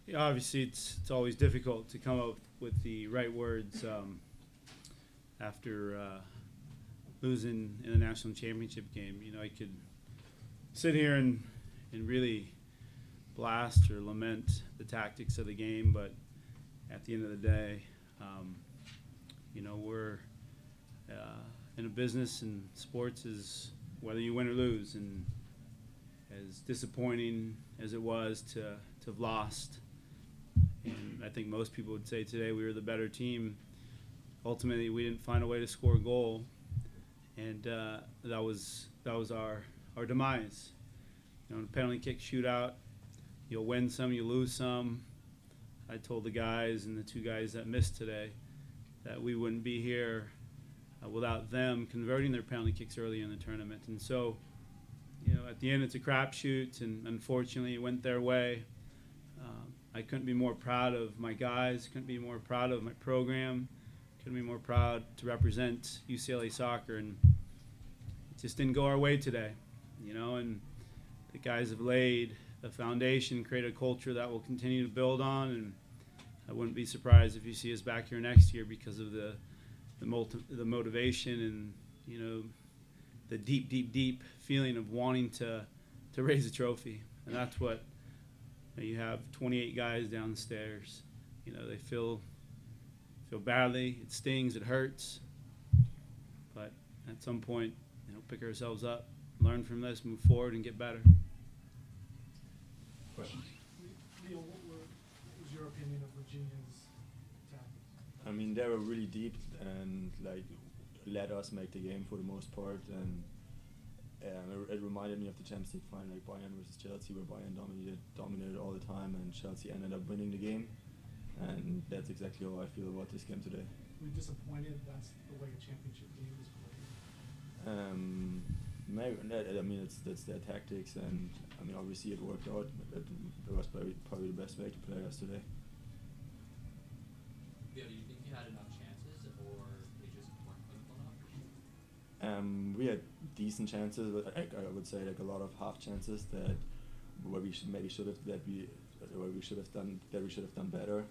Yeah, obviously, it's always difficult to come up with the right words after losing in the national championship game. You know, I could sit here and really blast or lament the tactics of the game, but at the end of the day, you know, we're in a business, and sports is whether you win or lose, and as disappointing as it was to have lost, and I think most people would say today we were the better team. Ultimately, we didn't find a way to score a goal, and that was our demise. You know, in a penalty kick shootout, you'll win some, you lose some. I told the guys and the two guys that missed today that we wouldn't be here without them converting their penalty kicks early in the tournament. And so, you know, at the end, it's a crapshoot, and unfortunately, it went their way. I couldn't be more proud of my guys. Couldn't be more proud of my program. Couldn't be more proud to represent UCLA soccer, and it just didn't go our way today. You know, and the guys have laid a foundation, created a culture that we'll continue to build on, and I wouldn't be surprised if you see us back here next year because of the motivation and, you know, the deep feeling of wanting to raise a trophy. And that's what you have 28 guys downstairs. You know, they feel badly. It stings. It hurts. But at some point, you know, pick ourselves up, learn from this, move forward, and get better. Questions? Neil, what was your opinion of Virginia's tactics? I mean, they were really deep and like let us make the game for the most part, and it reminded me of the Champions League final, like Bayern versus Chelsea, where Bayern dominated all the time, and Chelsea ended up winning the game, and that's exactly how I feel about this game today. Were you disappointed that's the way a championship game is played? Maybe, I mean, that's their tactics, and I mean, obviously it worked out. It was probably the best way to play yesterday. Yeah, do you think you had enough chances, or they just weren't clinical enough? We had decent chances, but I would say like a lot of half chances that where we should have done better.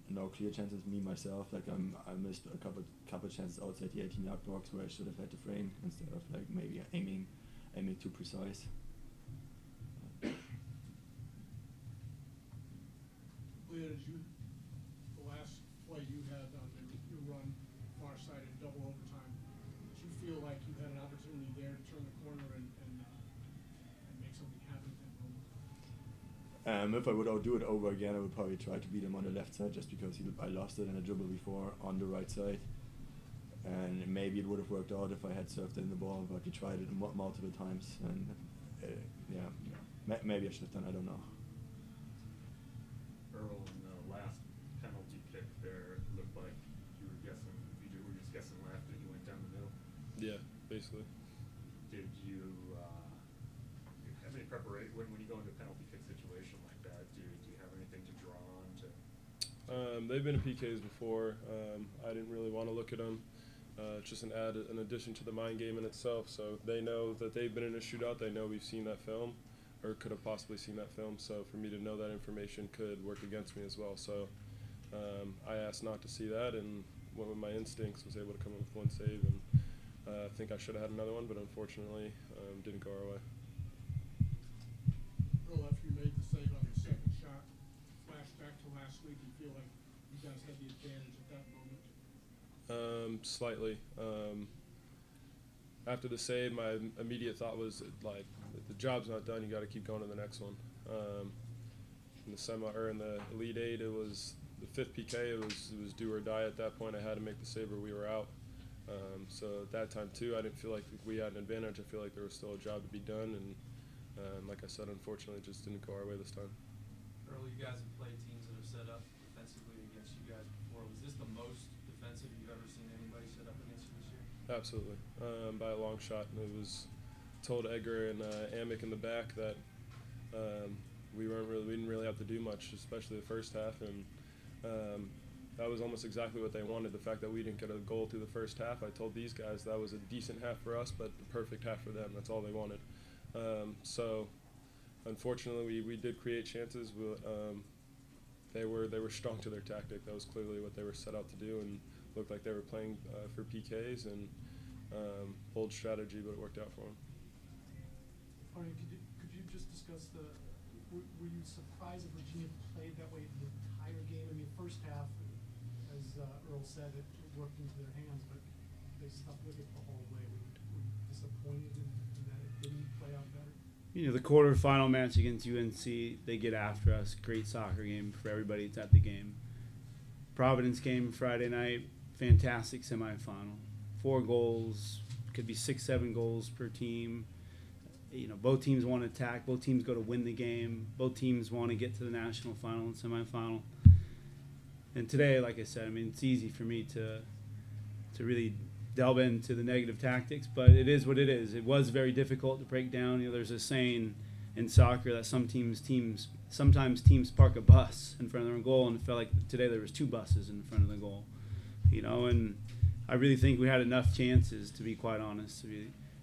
No clear chances. Me myself, like I missed a couple chances outside the 18-yard box where I should have had the frame instead of like maybe aiming too precise. Leah, the last play you had on your run far side in double overtime, did you feel like you had an opportunity there to turn the corner and make something happen at that moment? If I would do it over again, I would probably try to beat him on the left side just because I lost it in a dribble before on the right side. And maybe it would have worked out if I had served in the ball, but we tried it multiple times. And maybe I should have done it, I don't know. Earl, in the last penalty kick there, it looked like you were just guessing left and you went down the middle. Yeah, basically. Did you have any preparation when you go into a penalty kick situation like that? Do you have anything to draw on to? They've been in PKs before. I didn't really want to look at them. It's just an addition to the mind game in itself. So they know that they've been in a shootout. They know we've seen that film, or could have possibly seen that film. So for me to know that information could work against me as well. So I asked not to see that, and went with my instincts. Was able to come up with one save, and I think I should have had another one, but unfortunately didn't go our way. Earl, after you made the save on the second shot, flashback to last week, you feel like you guys had the advantage at that moment? Slightly. After the save, my immediate thought was like, the job's not done. You got to keep going to the next one. In the Elite Eight, it was the fifth PK. It was do or die at that point. I had to make the save, or we were out. So at that time too, I didn't feel like we had an advantage. I feel like there was still a job to be done, and like I said, unfortunately, it just didn't go our way this time. Early, you guys have played teams that have set up defensively against you guys before. Was this the most defensive you've ever seen anybody set up against you this year? Absolutely, by a long shot. And it was told Edgar and Amick in the back that we didn't really have to do much, especially the first half, and that was almost exactly what they wanted. The fact that we didn't get a goal through the first half, I told these guys that was a decent half for us, but the perfect half for them. That's all they wanted. So unfortunately, we did create chances. They were strong to their tactic. That was clearly what they were set out to do, and looked like they were playing for PKs and bold strategy, but it worked out for them. Arian, could you just discuss were you surprised that Virginia played that way the entire game? I mean, first half, as Earl said, it worked into their hands, but they stuck with it the whole way. Were you disappointed in that it didn't play out better? You know, the quarterfinal match against UNC, they get after us. Great soccer game for everybody that's at the game. Providence game Friday night, fantastic semifinal. 4 goals, could be 6, 7 goals per team. You know, both teams want to attack. Both teams go to win the game. Both teams want to get to the national final and semifinal. And today, like I said, I mean, it's easy for me to really delve into the negative tactics, but it is what it is. It was very difficult to break down. You know, there's a saying in soccer that sometimes teams park a bus in front of their own goal, and it felt like today there was 2 buses in front of the goal. You know, and I really think we had enough chances, to be quite honest.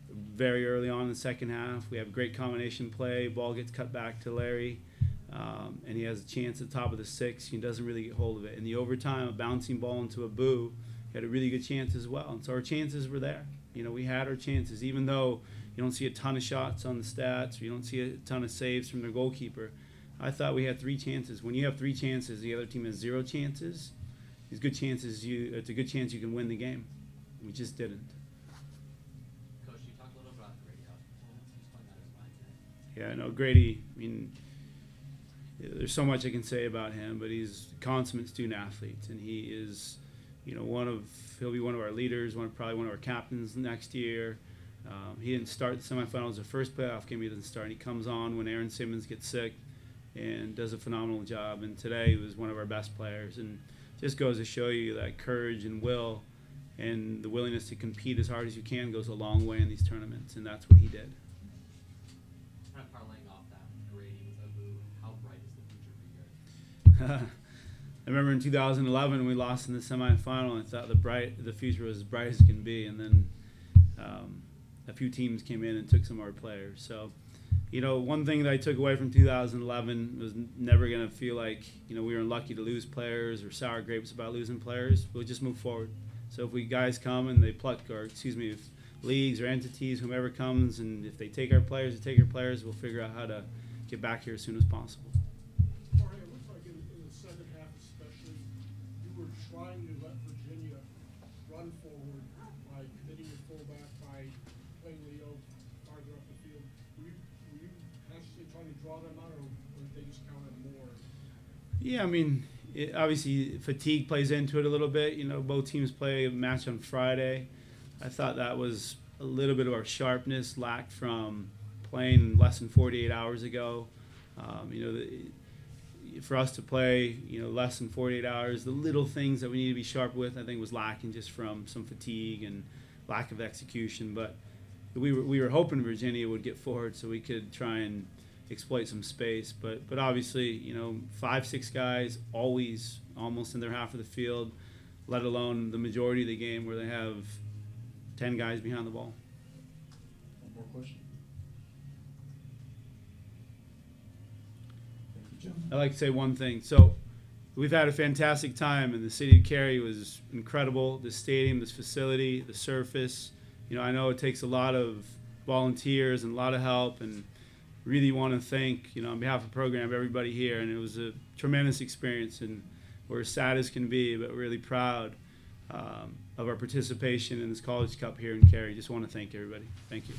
Very early on in the second half, we have great combination play. Ball gets cut back to Larry, and he has a chance at the top of the 6. He doesn't really get hold of it. In the overtime, a bouncing ball into a boo. He had a really good chance as well. And so our chances were there. You know, we had our chances, even though you don't see a ton of shots on the stats or you don't see a ton of saves from their goalkeeper. I thought we had 3 chances. When you have 3 chances, the other team has 0 chances. It's a good chance you can win the game. We just didn't. Coach, you talked a little about Grady House performance. He's playing out his mind today. Yeah, I know Grady. I mean, there's so much I can say about him, but he's a consummate student athlete, and he is, you know, he'll be one of our leaders, probably one of our captains next year. He didn't start the semifinals. The first playoff game he didn't start. And he comes on when Aaron Simmons gets sick and does a phenomenal job. And today he was one of our best players, and just goes to show you that courage and will and the willingness to compete as hard as you can goes a long way in these tournaments, and that's what he did. Kind of parlaying off that, Grady with Abu, how bright is the future for you guys? I remember in 2011 we lost in the semifinal, and I thought the future was as bright as it can be, and then a few teams came in and took some of our players. So, you know, one thing that I took away from 2011 was never going to feel like, you know, we were unlucky to lose players or sour grapes about losing players. We'll just move forward. So if guys come and they if leagues or entities, whomever comes, and if they take our players, we'll figure out how to get back here as soon as possible. Jorge, it looks like in the second half especially, you were trying to let Virginia run forward by committing your fullback, by playing Leo farther up the field. Were you actually trying to draw them out, or did they just count on more? Yeah, I mean, obviously fatigue plays into it a little bit. You know, both teams play a match on Friday. I thought that was a little bit of our sharpness lacked from playing less than 48 hours ago. You know, for us to play, you know, less than 48 hours, the little things that we need to be sharp with, I think, was lacking just from some fatigue and lack of execution. But we were hoping Virginia would get forward so we could try and exploit some space, but obviously, you know, 5-6 guys always almost in their half of the field, let alone the majority of the game where they have 10 guys behind the ball. One more question. Thank you, Jim. I'd like to say one thing. So we've had a fantastic time, and the city of Cary was incredible. The stadium, this facility, the surface. You know, I know it takes a lot of volunteers and a lot of help, and really want to thank, you know, on behalf of the program, everybody here. And it was a tremendous experience, and we're as sad as can be, but really proud of our participation in this College Cup here in Cary. Just want to thank everybody. Thank you.